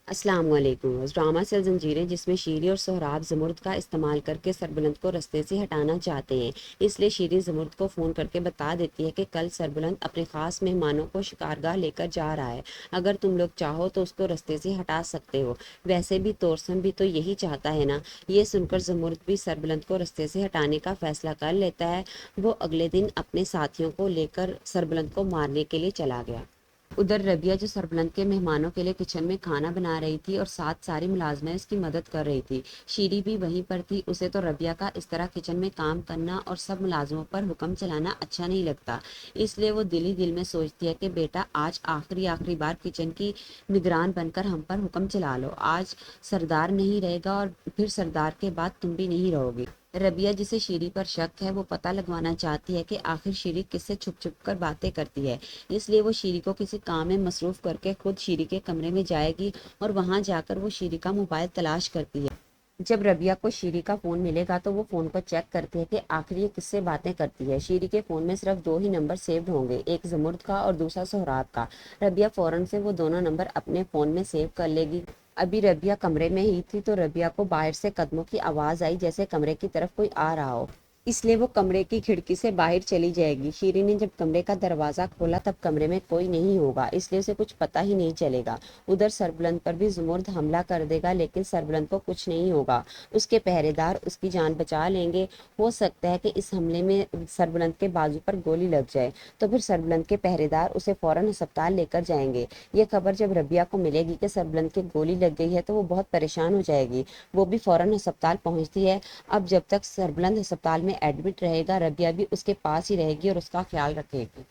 السلام علیکم۔ Drama cell زنجیریں جس میں شیری اور سہراب زمرد کا استعمال کر کے سربلند کو رستے سے ہٹانا چاہتے ہیں، اس لیے شیری زمرد کو فون کر کے بتا دیتی ہے کہ کل سربلند اپنے خاص مہمانوں کو شکارگاہ لے کر جا رہا ہے، اگر تم لوگ چاہو تو اس کو رستے سے ہٹا سکتے ہو۔ ویسے بھی تورسم بھی تو یہی چاہتا ہے نا۔ یہ سن کر زمرد بھی سربلند کو رستے سے ہٹانے کا فیصلہ کر لیتا ہے۔ وہ اگلے دن اپنے ساتھیوں کو لے کر سربلند کو مارنے کے لیے چلا گیا۔ ادھر ربیہ جو سربلند کے مہمانوں کے لیے کچن میں کھانا بنا رہی تھی اور ساتھ ساری ملازمیں اس کی مدد کر رہی تھی۔ شیری بھی وہیں پر تھی۔ اسے تو ربیہ کا اس طرح کچن میں کام کرنا اور سب ملازموں پر حکم چلانا اچھا نہیں لگتا، اس لیے وہ دل ہی دل میں سوچتی ہے کہ بیٹا آج آخری بار کچن کی نگران بن کر ہم پر حکم چلا لو۔ آج سردار نہیں رہے گا اور پھر سردار کے بعد تم بھی نہیں رہو گی۔ ربیہ جسے شیری پر شک ہے وہ پتہ لگوانا چاہتی ہے کہ آخر شیری کس سے چھپ چھپ کر باتیں کرتی ہے، اس لیے وہ شیری کو کسی کام میں مصروف کر کے خود شیری کے کمرے میں جائے گی اور وہاں جا کر وہ شیری کا موبائل تلاش کرتی ہے۔ جب ربیہ کو شیری کا فون ملے گا تو وہ فون کو چیک کرتی ہے کہ آخر یہ کس سے باتیں کرتی ہے۔ شیری کے فون میں صرف 2 ہی نمبر سیوڈ ہوں گے، ایک زمرد کا اور دوسرا سہراب کا۔ ربیہ فوراً سے وہ دونوں نمبر اپنے فون میں سیو کر لے گی۔ ابھی ربیہ کمرے میں ہی تھی تو ربیہ کو باہر سے قدموں کی آواز آئی، جیسے کمرے کی طرف کوئی آ رہا ہو، اس لیے وہ کمرے کی کھڑکی سے باہر چلی جائے گی۔ شیری نے جب کمرے کا دروازہ کھولا تب کمرے میں کوئی نہیں ہوگا، اس لیے اسے کچھ پتہ ہی نہیں چلے گا۔ ادھر سربلند پر بھی زمرد حملہ کر دے گا لیکن سربلند کو کچھ نہیں ہوگا، اس کے پہرے دار اس کی جان بچا لیں گے۔ ہو سکتا ہے کہ اس حملے میں سربلند کے بازو پر گولی لگ جائے تو پھر سربلند کے پہرے دار اسے فوراً ہسپتال لے کر جائیں گے۔ یہ خبر جب ربیہ کو ملے گی کہ سربلند کی گولی لگ گئی ہے تو وہ بہت پریشان ہو جائے گی۔ وہ بھی فوراً ہسپتال پہنچتی ہے۔ اب جب تک سربلند ہسپتال میں ایڈمٹ رہے گا ربیہ بھی اس کے پاس ہی رہے گی اور اس کا خیال رکھے گی۔